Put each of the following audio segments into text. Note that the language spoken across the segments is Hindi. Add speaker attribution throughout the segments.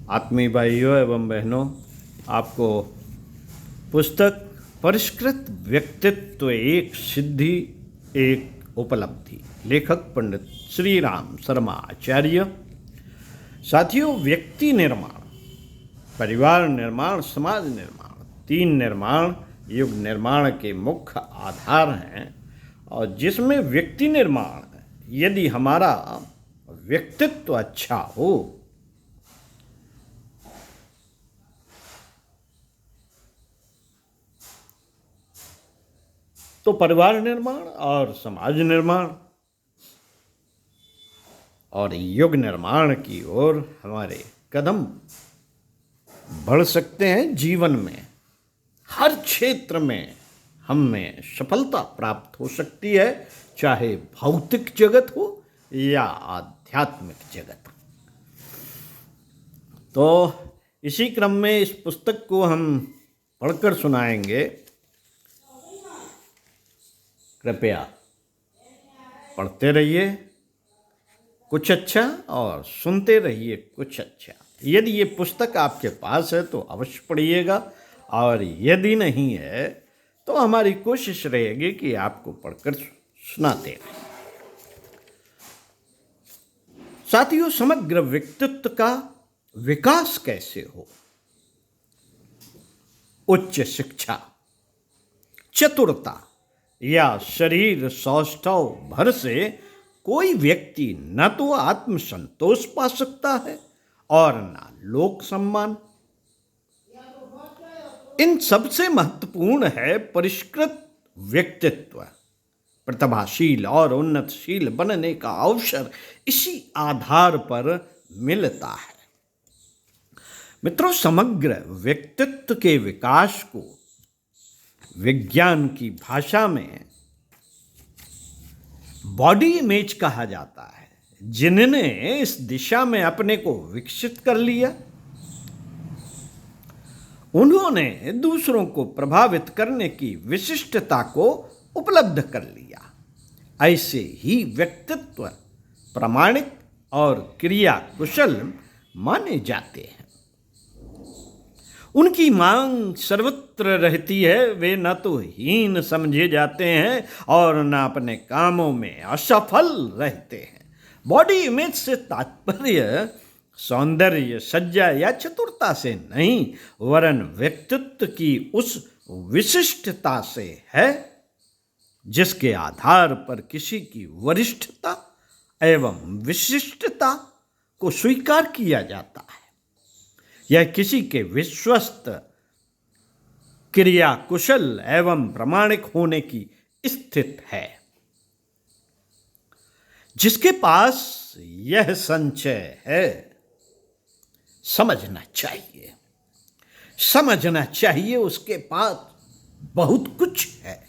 Speaker 1: आत्मीय भाइयों एवं बहनों, आपको पुस्तक परिष्कृत व्यक्तित्व एक सिद्धि एक उपलब्धि, लेखक पंडित श्री राम शर्मा आचार्य। साथियों, व्यक्ति निर्माण, परिवार निर्माण, समाज निर्माण, तीन निर्माण युग निर्माण के मुख्य आधार हैं। और जिसमें व्यक्ति निर्माण, यदि हमारा व्यक्तित्व अच्छा हो तो परिवार निर्माण और समाज निर्माण और युग निर्माण की ओर हमारे कदम बढ़ सकते हैं। जीवन में हर क्षेत्र में हमें सफलता प्राप्त हो सकती है, चाहे भौतिक जगत हो या आध्यात्मिक जगत। तो इसी क्रम में इस पुस्तक को हम पढ़कर सुनाएंगे। कृपया पढ़ते रहिए कुछ अच्छा और सुनते रहिए कुछ अच्छा। यदि ये पुस्तक आपके पास है तो अवश्य पढ़िएगा, और यदि नहीं है तो हमारी कोशिश रहेगी कि आपको पढ़कर सुनाते रहें। साथियों, समग्र व्यक्तित्व का विकास कैसे हो? उच्च शिक्षा, चतुरता या शरीर सौष्ठव भर से कोई व्यक्ति न तो आत्मसंतोष पा सकता है और न लोक सम्मान। इन सबसे महत्वपूर्ण है परिष्कृत व्यक्तित्व। प्रतिभाशील और उन्नतशील बनने का अवसर इसी आधार पर मिलता है। मित्रों, समग्र व्यक्तित्व के विकास को विज्ञान की भाषा में बॉडी इमेज कहा जाता है। जिन्होंने इस दिशा में अपने को विकसित कर लिया, उन्होंने दूसरों को प्रभावित करने की विशिष्टता को उपलब्ध कर लिया। ऐसे ही व्यक्तित्व प्रामाणिक और क्रिया कुशल माने जाते हैं। उनकी मांग सर्वत्र रहती है। वे न तो हीन समझे जाते हैं और न अपने कामों में असफल रहते हैं। बॉडी इमेज से तात्पर्य सौंदर्य, सज्जा या चतुरता से नहीं, वरन व्यक्तित्व की उस विशिष्टता से है जिसके आधार पर किसी की वरिष्ठता एवं विशिष्टता को स्वीकार किया जाता है। यह किसी के विश्वस्त, क्रिया कुशल एवं प्रामाणिक होने की स्थिति है। जिसके पास यह संचय है, समझना चाहिए उसके पास बहुत कुछ है।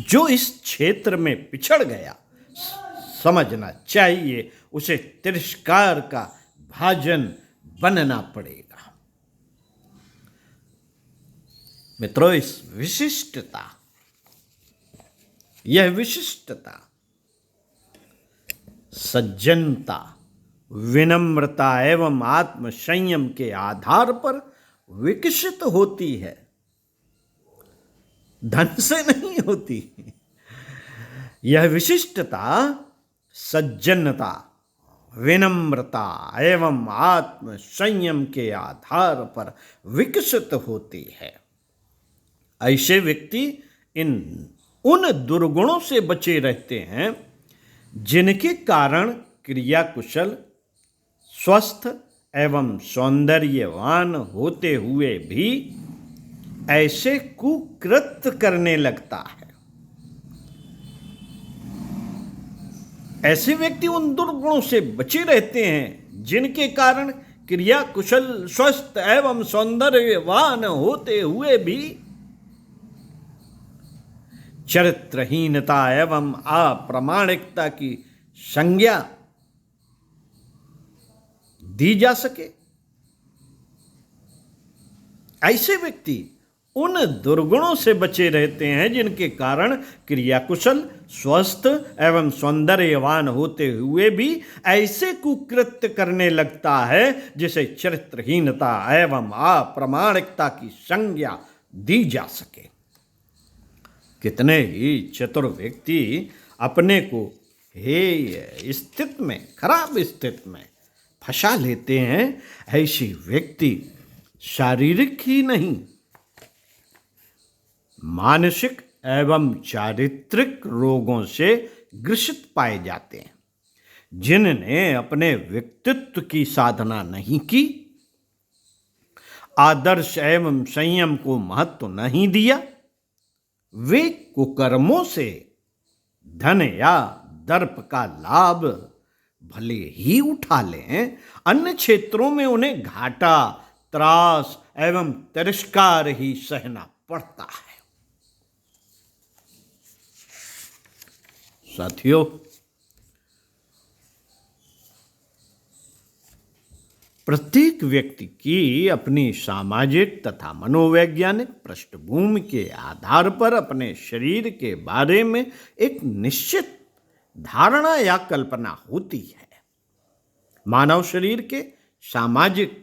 Speaker 1: जो इस क्षेत्र में पिछड़ गया, समझना चाहिए उसे तिरस्कार का भाजन बनना पड़ेगा। मित्रों, यह विशिष्टता सज्जनता, विनम्रता एवं आत्म संयम के आधार पर विकसित होती है, धन से नहीं होती। यह विशिष्टता सज्जनता, विनम्रता एवं आत्म संयम के आधार पर विकसित होती है। ऐसे व्यक्ति उन दुर्गुणों से बचे रहते हैं जिनके कारण क्रिया कुशल, स्वस्थ एवं सौंदर्यवान होते हुए भी ऐसे कुकृत्य करने लगता है। ऐसे व्यक्ति उन दुर्गुणों से बचे रहते हैं जिनके कारण क्रिया कुशल, स्वस्थ एवं सौंदर्यवान होते हुए भी चरित्रहीनता एवं अप्रामाणिकता की संज्ञा दी जा सके। ऐसे व्यक्ति उन दुर्गुणों से बचे रहते हैं जिनके कारण क्रियाकुशल, स्वस्थ एवं सौंदर्यवान होते हुए भी ऐसे कुकृत्य करने लगता है जिसे चरित्रहीनता एवं अप्रामाणिकता की संज्ञा दी जा सके। कितने ही चतुर व्यक्ति अपने को हेय स्थिति में, खराब स्थिति में फंसा लेते हैं। ऐसे व्यक्ति शारीरिक ही नहीं, मानसिक एवं चारित्रिक रोगों से ग्रसित पाए जाते हैं। जिनने अपने व्यक्तित्व की साधना नहीं की, आदर्श एवं संयम को महत्व नहीं दिया, वे कुकर्मों से धन या दर्प का लाभ भले ही उठा लें, अन्य क्षेत्रों में उन्हें घाटा, त्रास एवं तिरस्कार ही सहना पड़ता है। साथियों, प्रत्येक व्यक्ति की अपनी सामाजिक तथा मनोवैज्ञानिक पृष्ठभूमि के आधार पर अपने शरीर के बारे में एक निश्चित धारणा या कल्पना होती है। मानव शरीर के सामाजिक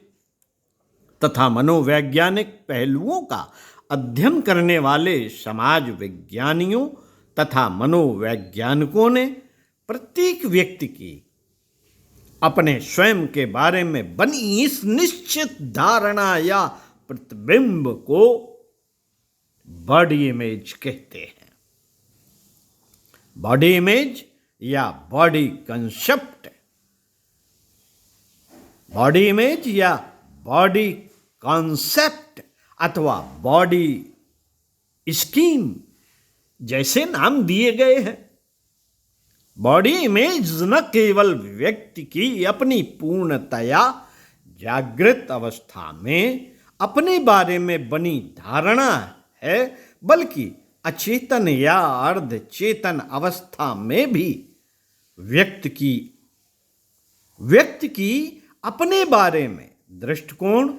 Speaker 1: तथा मनोवैज्ञानिक पहलुओं का अध्ययन करने वाले समाज विज्ञानियों तथा मनोवैज्ञानिकों ने प्रत्येक व्यक्ति की अपने स्वयं के बारे में बनी इस निश्चित धारणा या प्रतिबिंब को बॉडी इमेज कहते हैं। बॉडी इमेज या बॉडी कंसेप्ट, बॉडी इमेज या बॉडी कॉन्सेप्ट अथवा बॉडी स्कीम जैसे नाम दिए गए हैं। बॉडी इमेज न केवल व्यक्ति की अपनी पूर्णतया जागृत अवस्था में अपने बारे में बनी धारणा है, बल्कि अचेतन या अर्धचेतन अवस्था में भी व्यक्ति की अपने बारे में दृष्टिकोण,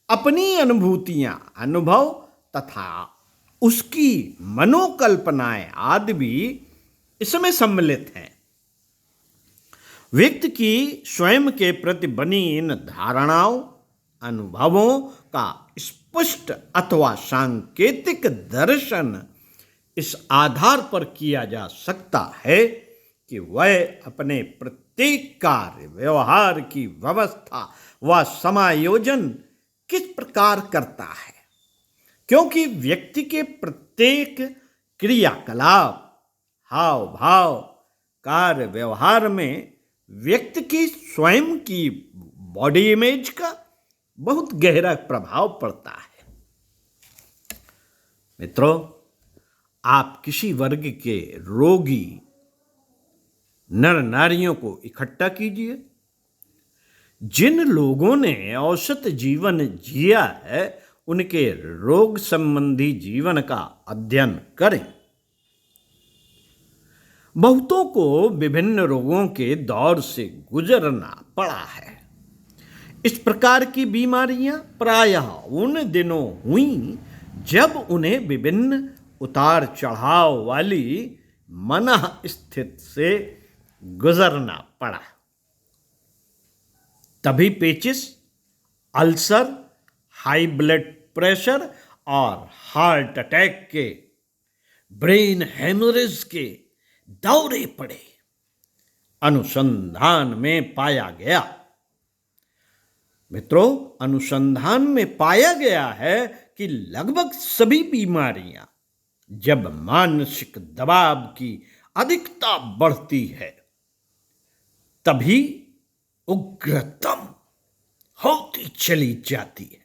Speaker 1: अपनी अनुभूतियां, अनुभव तथा उसकी मनोकल्पनाएं आदि भी इसमें सम्मिलित हैं। व्यक्ति की स्वयं के प्रति बनी इन धारणाओं, अनुभवों का स्पष्ट अथवा सांकेतिक दर्शन इस आधार पर किया जा सकता है कि वह अपने प्रत्येक कार्य व्यवहार की व्यवस्था व समायोजन किस प्रकार करता है, क्योंकि व्यक्ति के प्रत्येक क्रियाकलाप, हाव भाव, कार्य व्यवहार में व्यक्ति की स्वयं की बॉडी इमेज का बहुत गहरा प्रभाव पड़ता है। मित्रों, आप किसी वर्ग के रोगी नर नारियों को इकट्ठा कीजिए। जिन लोगों ने औसत जीवन जिया है, उनके रोग संबंधी जीवन का अध्ययन करें। बहुतों को विभिन्न रोगों के दौर से गुजरना पड़ा है। इस प्रकार की बीमारियां प्रायः उन दिनों हुई जब उन्हें विभिन्न उतार चढ़ाव वाली मनः स्थिति से गुजरना पड़ा। तभी पेचिस, अल्सर, हाई ब्लड प्रेशर और हार्ट अटैक के, ब्रेन हेमोरेज के दौरे पड़े। अनुसंधान में पाया गया, मित्रों, अनुसंधान में पाया गया है कि लगभग सभी बीमारियां जब मानसिक दबाव की अधिकता बढ़ती है तभी उग्रतम होती चली जाती है।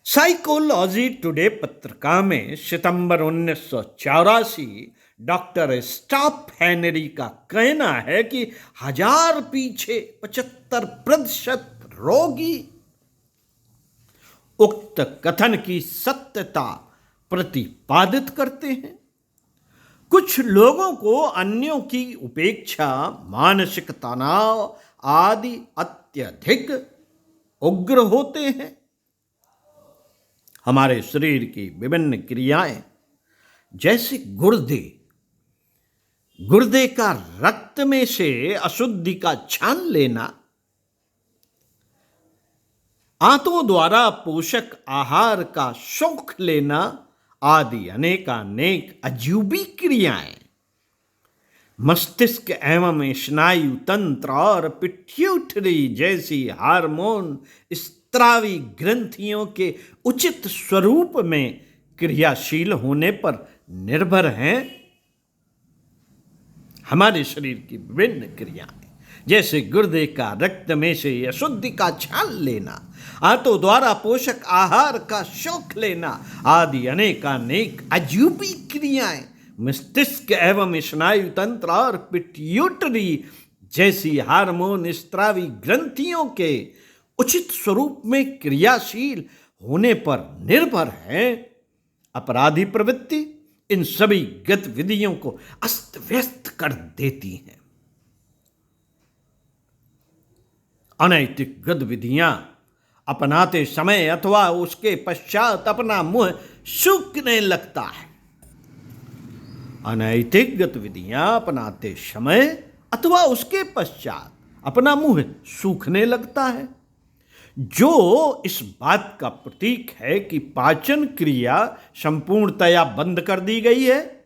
Speaker 1: साइकोलॉजी टुडे पत्रिका में सितंबर 1984 डॉक्टर स्टॉप हेनरी का कहना है कि 1000 पीछे 75% रोगी उक्त कथन की सत्यता प्रतिपादित करते हैं। कुछ लोगों को अन्यों की उपेक्षा, मानसिक तनाव आदि अत्यधिक उग्र होते हैं। हमारे शरीर की विभिन्न क्रियाएं, जैसे गुर्दे का रक्त में से अशुद्धि का छान लेना, आंतों द्वारा पोषक आहार का शौक लेना आदि अनेकानेक अजूबी क्रियाएं मस्तिष्क एवं स्नायु तंत्र और पिट्यूटरी जैसी हार्मोन स्त्रावी ग्रंथियों के उचित स्वरूप में क्रियाशील होने पर निर्भर हैं। हमारे शरीर की विभिन्न क्रियाएं, जैसे गुर्दे का रक्त में से अशुद्धि का छान लेना, आंतों द्वारा पोषक आहार का शौक लेना आदि अनेकानेक अजूबी क्रियाएं मस्तिष्क एवं स्नायु तंत्र और पिट्यूटरी जैसी हार्मोन स्त्रावी ग्रंथियों के उचित स्वरूप में क्रियाशील होने पर निर्भर है। अपराधी प्रवृत्ति इन सभी गतिविधियों को अस्त व्यस्त कर देती हैं। अनैतिक गतिविधियां अपनाते समय अथवा उसके पश्चात अपना मुंह सूखने लगता है। अनैतिक गतिविधियां अपनाते समय अथवा उसके पश्चात अपना मुंह सूखने लगता है, जो इस बात का प्रतीक है कि पाचन क्रिया संपूर्णतया बंद कर दी गई है।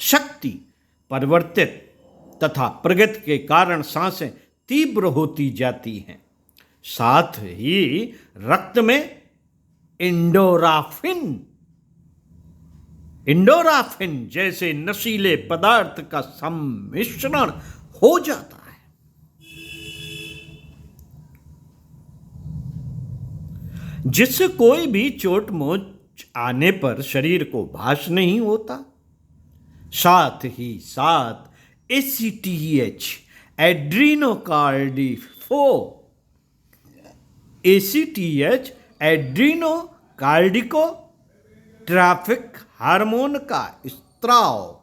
Speaker 1: शक्ति परिवर्तित तथा प्रगति के कारण सांसें तीव्र होती जाती हैं। साथ ही रक्त में इंडोराफिन जैसे नशीले पदार्थ का सम्मिश्रण हो जाता है। जिससे कोई भी चोट मोच आने पर शरीर को भास नहीं होता। साथ ही साथ ACTH एड्रीनोकार्डिको ट्रैफिक हार्मोन का स्त्राव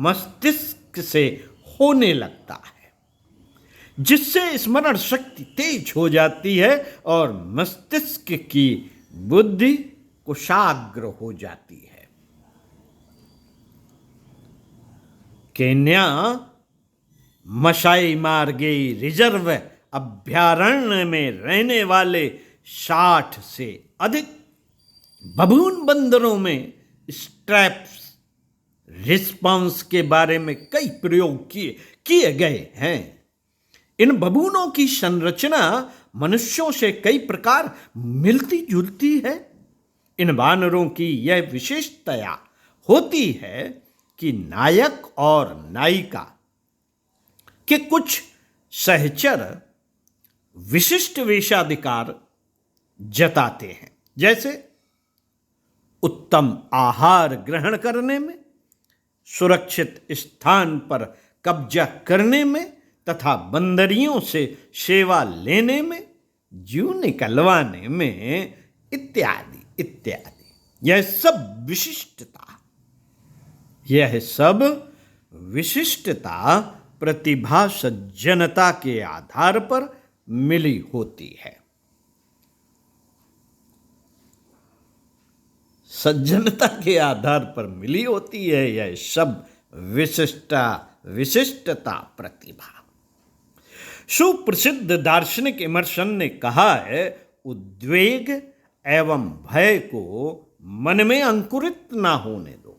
Speaker 1: मस्तिष्क से होने लगता है, जिससे स्मरण शक्ति तेज हो जाती है और मस्तिष्क की बुद्धि कुशाग्र हो जाती है। केन्या मसाई मार्गे रिजर्व अभयारण्य में रहने वाले 60 से अधिक बबून बंदरों में स्ट्रैप्स रिस्पॉन्स के बारे में कई प्रयोग किए गए हैं। इन बबूनों की संरचना मनुष्यों से कई प्रकार मिलती जुलती है। इन वानरों की यह विशेषता होती है कि नायक और नायिका के कुछ सहचर विशिष्ट वेशाधिकार जताते हैं, जैसे उत्तम आहार ग्रहण करने में, सुरक्षित स्थान पर कब्जा करने में तथा बंदरियों से सेवा लेने में, जूं निकलवाने में इत्यादि इत्यादि। यह सब विशिष्टता प्रतिभा सज्जनता के आधार पर मिली होती है। सज्जनता के आधार पर मिली होती है यह सब विशिष्टता प्रतिभा। सुप्रसिद्ध दार्शनिक इमर्सन ने कहा है, उद्वेग एवं भय को मन में अंकुरित ना होने दो।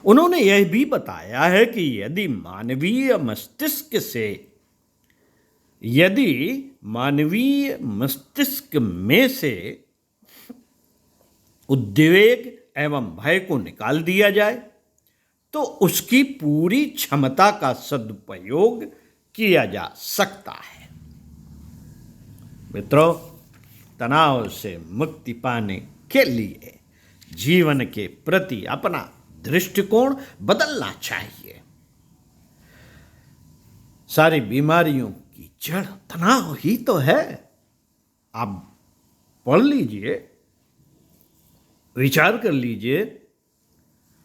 Speaker 1: उन्होंने यह भी बताया है कि यदि मानवीय मस्तिष्क में से उद्वेग एवं भय को निकाल दिया जाए तो उसकी पूरी क्षमता का सदुपयोग किया जा सकता है। मित्रों, तनाव से मुक्ति पाने के लिए जीवन के प्रति अपना दृष्टिकोण बदलना चाहिए। सारी बीमारियों की जड़ तनाव ही तो है। आप पढ़ लीजिए, विचार कर लीजिए,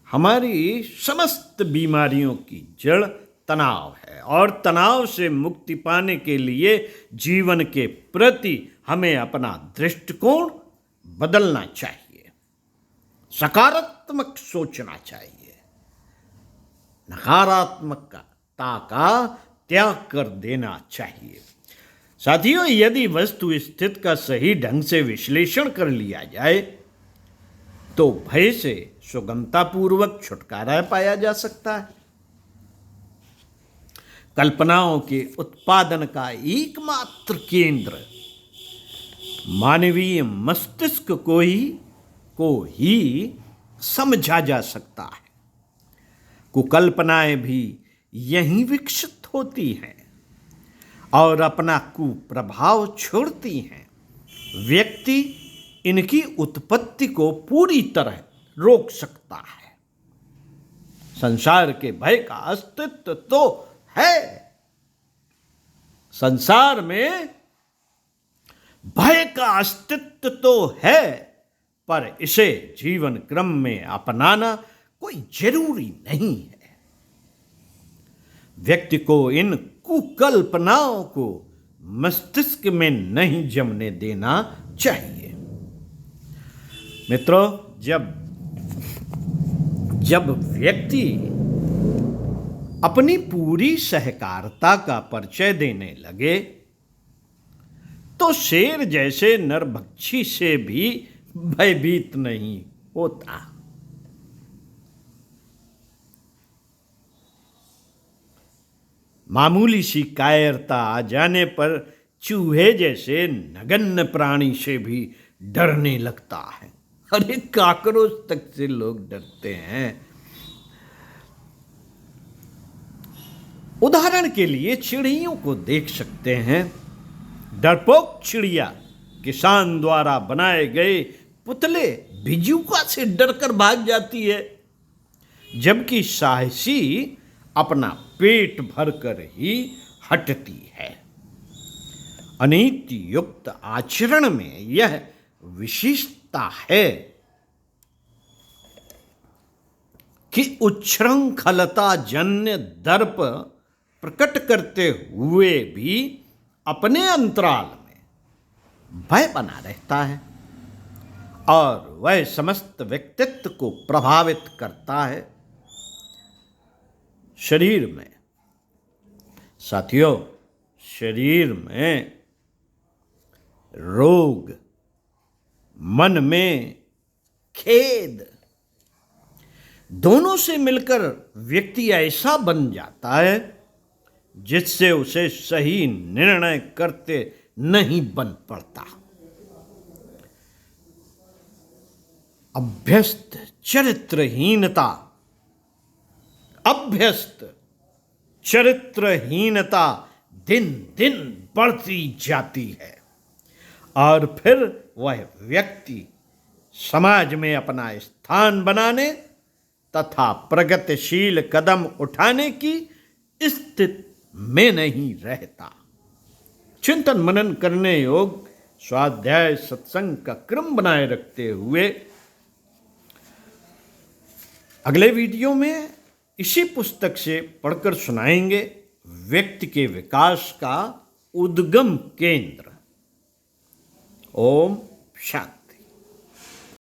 Speaker 1: हमारी समस्त बीमारियों की जड़ तनाव है और तनाव से मुक्ति पाने के लिए जीवन के प्रति हमें अपना दृष्टिकोण बदलना चाहिए, सकारात्मक सोचना चाहिए, नकारात्मकता का त्याग कर देना चाहिए। साथियों, यदि वस्तु स्थिति का सही ढंग से विश्लेषण कर लिया जाए तो भय से सुगमतापूर्वक छुटकारा पाया जा सकता है। कल्पनाओं के उत्पादन का एकमात्र केंद्र मानवीय मस्तिष्क को ही समझा जा सकता है। कुकल्पनाएं भी यहीं विकसित होती हैं और अपना कुप्रभाव छोड़ती हैं। व्यक्ति इनकी उत्पत्ति को पूरी तरह रोक सकता है। संसार के भय का अस्तित्व तो है, संसार में भय का अस्तित्व तो है, पर इसे जीवन क्रम में अपनाना कोई जरूरी नहीं है। व्यक्ति को इन कुकल्पनाओं को मस्तिष्क में नहीं जमने देना चाहिए। मित्रों, जब व्यक्ति अपनी पूरी सहकारिता का परिचय देने लगे तो शेर जैसे नरभक्षी से भी भयभीत नहीं होता। मामूली सी कायरता आ जाने पर चूहे जैसे नगण्य प्राणी से भी डरने लगता है। अरे काकरोच तक से लोग डरते हैं। उदाहरण के लिए चिड़ियों को देख सकते हैं। डरपोक चिड़िया किसान द्वारा बनाए गए पुतले बिजूका से डरकर भाग जाती है, जबकि साहसी अपना पेट भरकर ही हटती है। अनीति युक्त आचरण में यह विशिष्टता है कि उच्छृंखलता जन्य दर्प प्रकट करते हुए भी अपने अंतराल में भय बना रहता है और वह समस्त व्यक्तित्व को प्रभावित करता है। शरीर में, साथियों, शरीर में रोग, मन में खेद, दोनों से मिलकर व्यक्ति ऐसा बन जाता है जिससे उसे सही निर्णय करते नहीं बन पड़ता। अभ्यस्त चरित्रहीनता दिन दिन बढ़ती जाती है और फिर वह व्यक्ति समाज में अपना स्थान बनाने तथा प्रगतिशील कदम उठाने की स्थिति में नहीं रहता। चिंतन मनन करने योग स्वाध्याय सत्संग का क्रम बनाए रखते हुए अगले वीडियो में इसी पुस्तक से पढ़कर सुनाएंगे व्यक्ति के विकास का उद्गम केंद्र। ओम शांति।